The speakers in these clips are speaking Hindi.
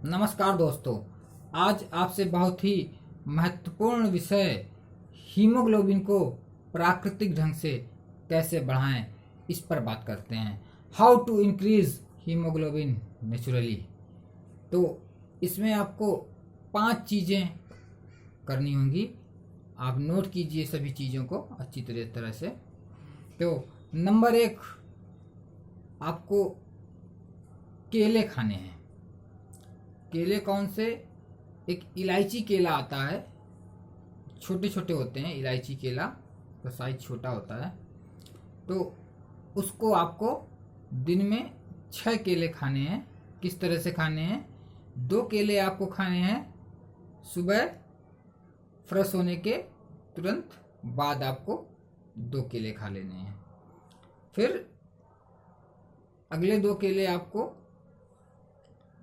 नमस्कार दोस्तों, आज आपसे बहुत ही महत्वपूर्ण विषय हीमोग्लोबिन को प्राकृतिक ढंग से कैसे बढ़ाएं इस पर बात करते हैं। How to increase haemoglobin naturally. तो इसमें आपको 5 चीज़ें करनी होंगी। आप नोट कीजिए सभी चीज़ों को अच्छी तरह से। तो नंबर 1, आपको केले खाने हैं। केले कौन से? एक इलायची केला आता है, छोटे छोटे होते हैं इलायची केला, तो साइज छोटा होता है। तो उसको आपको दिन में 6 केले खाने हैं। किस तरह से खाने हैं? 2 केले आपको खाने हैं सुबह फ्रेश होने के तुरंत बाद, आपको 2 केले खा लेने हैं। फिर अगले 2 केले आपको,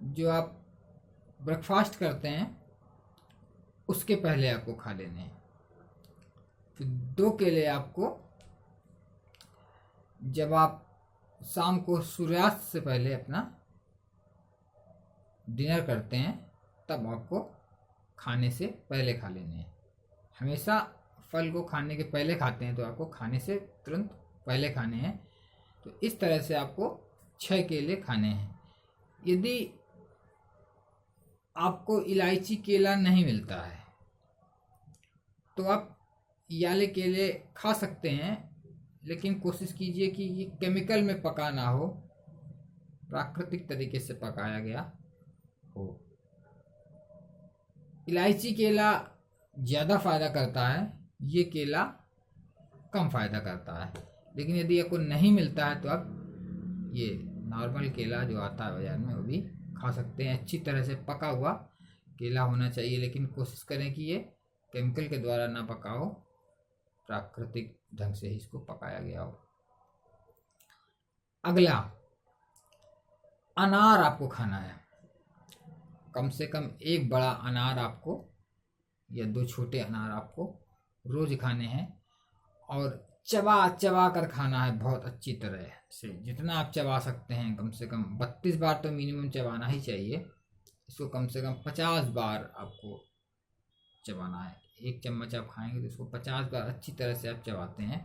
जो आप ब्रेकफास्ट करते हैं उसके पहले आपको खा लेने हैं। फिर 2 केले आपको जब आप शाम को सूर्यास्त से पहले अपना डिनर करते हैं तब आपको खाने से पहले खा लेने हैं। हमेशा फल को खाने के पहले खाते हैं तो आपको खाने से तुरंत पहले खाने हैं। तो इस तरह से आपको 6 केले खाने हैं। यदि आपको इलायची केला नहीं मिलता है तो आप याले केले खा सकते हैं, लेकिन कोशिश कीजिए कि ये केमिकल में पका ना हो, प्राकृतिक तरीके से पकाया गया हो। इलायची केला ज़्यादा फायदा करता है, ये केला कम फायदा करता है। लेकिन यदि आपको नहीं मिलता है तो आप ये नॉर्मल केला जो आता है बाजार में वो भी खा सकते हैं। अच्छी तरह से पका हुआ केला होना चाहिए, लेकिन कोशिश करें कि ये केमिकल के द्वारा ना पका हो, प्राकृतिक ढंग से ही इसको पकाया गया हो। अगला, अनार आपको खाना है। कम से कम 1 बड़ा अनार आपको या 2 छोटे अनार आपको रोज खाने हैं, और चबा चबा कर खाना है बहुत अच्छी तरह से। जितना आप चबा सकते हैं, कम से कम 32 बार तो मिनिमम चबाना ही चाहिए। इसको कम से कम 50 बार आपको चबाना है। 1 चम्मच आप खाएंगे तो इसको 50 बार अच्छी तरह से आप चबाते हैं,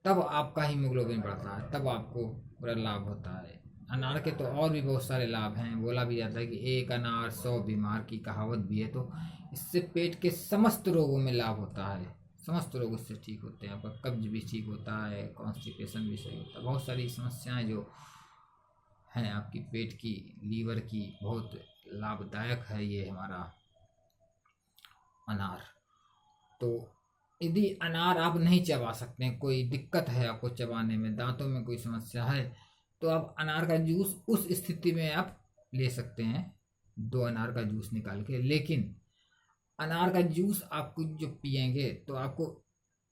तब आपका हीमोग्लोबिन बढ़ता है, तब आपको पूरा लाभ होता है। अनार के तो और भी बहुत सारे लाभ हैं। बोला भी जाता है कि 1 अनार 100 बीमार की कहावत भी है। तो इससे पेट के समस्त रोगों में लाभ होता है, समस्त रोग इससे ठीक होते हैं। आपका कब्ज भी ठीक होता है, कॉन्स्टिपेशन भी सही होता है। बहुत सारी समस्याएं जो हैं आपकी पेट की, लीवर की, बहुत लाभदायक है ये हमारा अनार। तो यदि अनार आप नहीं चबा सकते हैं, कोई दिक्कत है आपको चबाने में, दांतों में कोई समस्या है, तो आप अनार का जूस उस स्थिति में आप ले सकते हैं, 2 अनार का जूस निकाल के। लेकिन अनार का जूस आपको जो पिएंगे तो आपको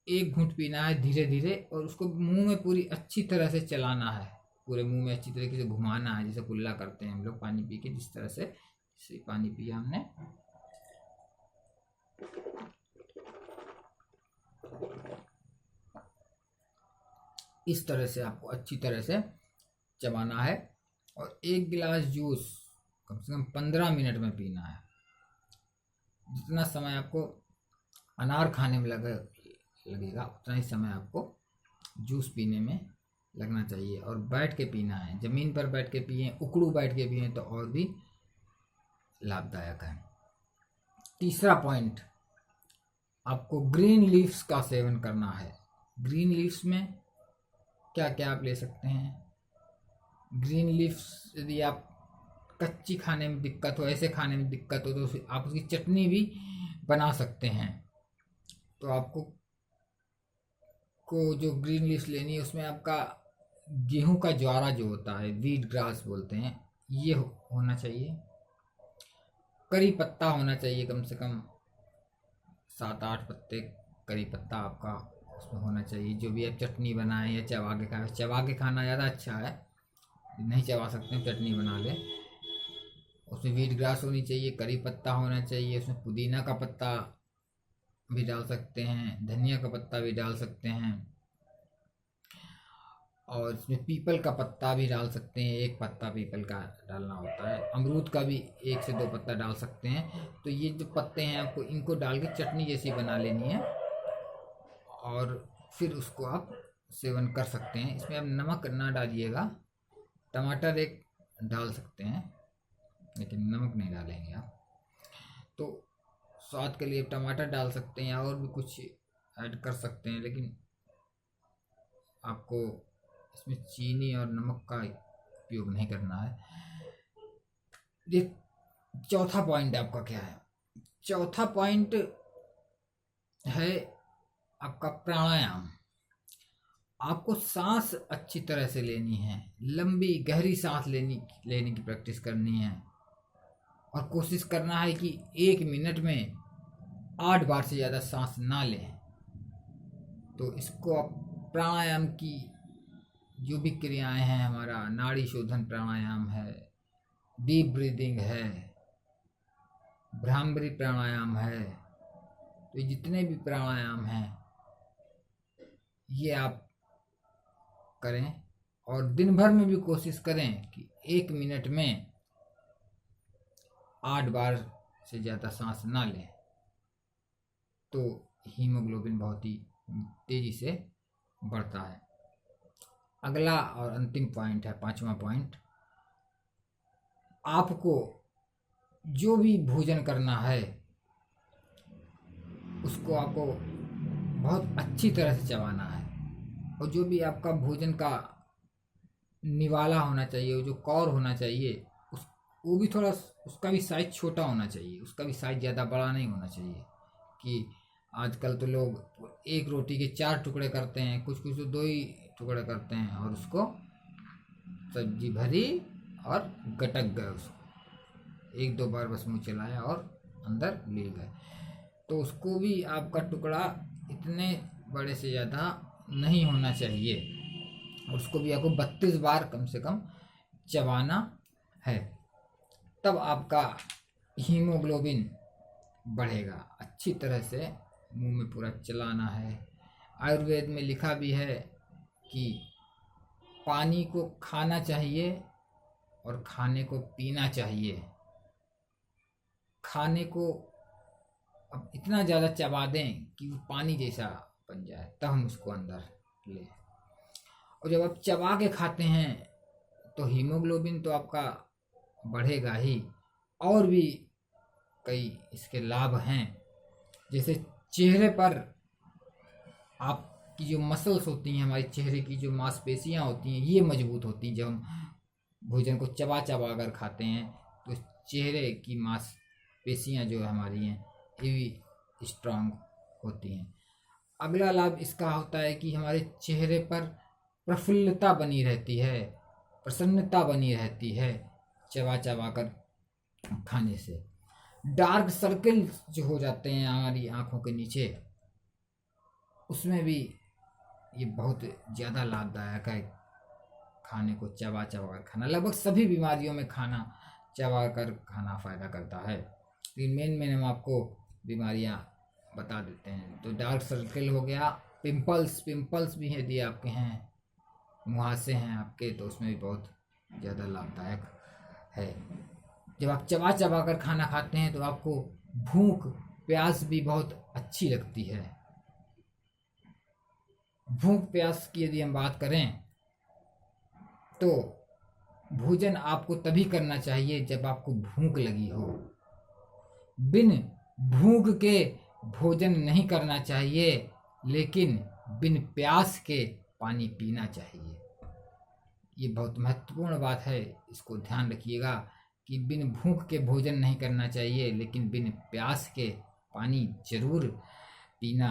1 घूंट पीना है धीरे धीरे, और उसको मुंह में पूरी अच्छी तरह से चलाना है, पूरे मुंह में अच्छी तरीके से घुमाना है, जैसे कुल्ला करते हैं हम लोग पानी पी के। जिस तरह से पानी पिया हमने, इस तरह से आपको अच्छी तरह से चबाना है, और 1 गिलास जूस कम से कम 15 मिनट में पीना है। जितना समय आपको अनार खाने में लगेगा उतना ही समय आपको जूस पीने में लगना चाहिए। और बैठ के पीना है, ज़मीन पर बैठ के पिए, उकड़ू बैठ के पिए तो और भी लाभदायक है। तीसरा पॉइंट, आपको ग्रीन लीव्स का सेवन करना है। ग्रीन लीव्स में क्या क्या आप ले सकते हैं? ग्रीन लीव्स यदि आप कच्ची खाने में दिक्कत हो, ऐसे खाने में दिक्कत हो, तो आप उसकी चटनी भी बना सकते हैं। तो आपको जो ग्रीन लीव्स लेनी है, उसमें आपका गेहूं का ज्वारा जो होता है, वीट ग्रास बोलते हैं, ये होना चाहिए। करी पत्ता होना चाहिए, कम से कम 7-8 पत्ते करी पत्ता आपका उसमें होना चाहिए। जो भी आप चटनी बनाएं या चबा के खाएं, चबा के खाना ज़्यादा अच्छा है, नहीं चबा सकते चटनी बना ले। उसमें वीट ग्रास होनी चाहिए, करी पत्ता होना चाहिए, उसमें पुदीना का पत्ता भी डाल सकते हैं, धनिया का पत्ता भी डाल सकते हैं, और इसमें पीपल का पत्ता भी डाल सकते हैं, एक पत्ता पीपल का डालना होता है। अमरूद का भी 1 से 2 पत्ता डाल सकते हैं। तो ये जो पत्ते हैं आपको इनको डाल के चटनी जैसी बना लेनी है और फिर उसको आप सेवन कर सकते हैं। इसमें आप नमक ना डालिएगा, टमाटर एक डाल सकते हैं लेकिन नमक नहीं डालेंगे आप। तो स्वाद के लिए टमाटर डाल सकते हैं या और भी कुछ ऐड कर सकते हैं, लेकिन आपको इसमें चीनी और नमक का उपयोग नहीं करना है। ये चौथा पॉइंट आपका क्या है? चौथा पॉइंट है आपका प्राणायाम। आपको सांस अच्छी तरह से लेनी है, लंबी गहरी सांस लेने की प्रैक्टिस करनी है और कोशिश करना है कि 1 मिनट में 8 बार से ज़्यादा सांस ना लें। तो इसको आप प्राणायाम की जो भी क्रियाएं हैं, हमारा नाड़ी शोधन प्राणायाम है, डीप ब्रीदिंग है, भ्रामरी प्राणायाम है, तो जितने भी प्राणायाम हैं ये आप करें और दिन भर में भी कोशिश करें कि 1 मिनट में 8 बार से ज़्यादा सांस ना लें। तो हीमोग्लोबिन बहुत ही तेज़ी से बढ़ता है। अगला और अंतिम पॉइंट है, 5वां पॉइंट, आपको जो भी भोजन करना है उसको आपको बहुत अच्छी तरह से चबाना है और जो भी आपका भोजन का निवाला होना चाहिए, जो कौर होना चाहिए, वो भी थोड़ा उसका भी साइज छोटा होना चाहिए, उसका भी साइज ज़्यादा बड़ा नहीं होना चाहिए। कि आजकल तो लोग 1 रोटी के 4 टुकड़े करते हैं, कुछ कुछ तो 2 ही टुकड़े करते हैं और उसको सब्जी भरी और गटक गए, उसको 1-2 बार बस मुँह चलाया और अंदर ले गए। तो उसको भी आपका टुकड़ा इतने बड़े से ज़्यादा नहीं होना चाहिए और उसको भी आपको 32 बार कम से कम चबाना है, तब आपका हीमोग्लोबिन बढ़ेगा। अच्छी तरह से मुंह में पूरा चलाना है। आयुर्वेद में लिखा भी है कि पानी को खाना चाहिए और खाने को पीना चाहिए। खाने को अब इतना ज़्यादा चबा दें कि वो पानी जैसा बन जाए, तब हम उसको अंदर लें। और जब आप चबा के खाते हैं तो हीमोग्लोबिन तो आपका बढ़ेगा ही, और भी कई इसके लाभ हैं। जैसे चेहरे पर आपकी जो मसल्स होती हैं, हमारे चेहरे की जो मांसपेशियां होती हैं, ये मजबूत होती हैं। जब हम भोजन को चबा चबा कर खाते हैं तो चेहरे की मांसपेशियां जो हमारी हैं ये भी स्ट्रांग होती हैं। अगला लाभ इसका होता है कि हमारे चेहरे पर प्रफुल्लता बनी रहती है, प्रसन्नता बनी रहती है चबा चबा कर खाने से। डार्क सर्कल जो हो जाते हैं हमारी आंखों के नीचे, उसमें भी ये बहुत ज़्यादा लाभदायक है खाने को चबा चबा कर खाना। लगभग सभी बीमारियों में खाना चबा कर खाना फ़ायदा करता है। लेकिन मेन हम आपको बीमारियां बता देते हैं। तो डार्क सर्कल हो गया, पिंपल्स भी यदि आपके हैं, मुहासे हैं आपके, तो उसमें भी बहुत ज़्यादा लाभदायक है। जब आप चबा चबा कर खाना खाते हैं तो आपको भूख प्यास भी बहुत अच्छी लगती है। भूख प्यास की यदि हम बात करें तो भोजन आपको तभी करना चाहिए जब आपको भूख लगी हो। बिन भूख के भोजन नहीं करना चाहिए, लेकिन बिन प्यास के पानी पीना चाहिए। ये बहुत महत्वपूर्ण बात है, इसको ध्यान रखिएगा कि बिन भूख के भोजन नहीं करना चाहिए, लेकिन बिन प्यास के पानी जरूर पीना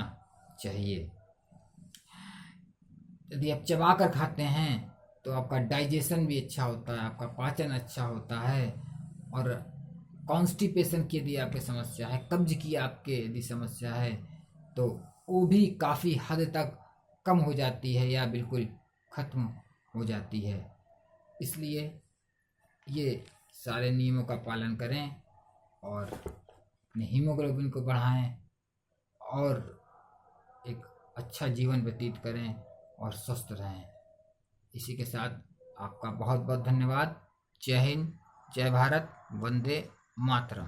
चाहिए। यदि आप चबा कर खाते हैं तो आपका डाइजेशन भी अच्छा होता है, आपका पाचन अच्छा होता है और कॉन्स्टिपेशन की यदि आपकी समस्या है, कब्ज की आपके यदि समस्या है, तो वो भी काफ़ी हद तक कम हो जाती है या बिल्कुल ख़त्म हो जाती है। इसलिए ये सारे नियमों का पालन करें और अपने हीमोग्लोबिन को बढ़ाएं और एक अच्छा जीवन व्यतीत करें और स्वस्थ रहें। इसी के साथ आपका बहुत बहुत धन्यवाद। जय हिंद, जय भारत, वंदे मातरम।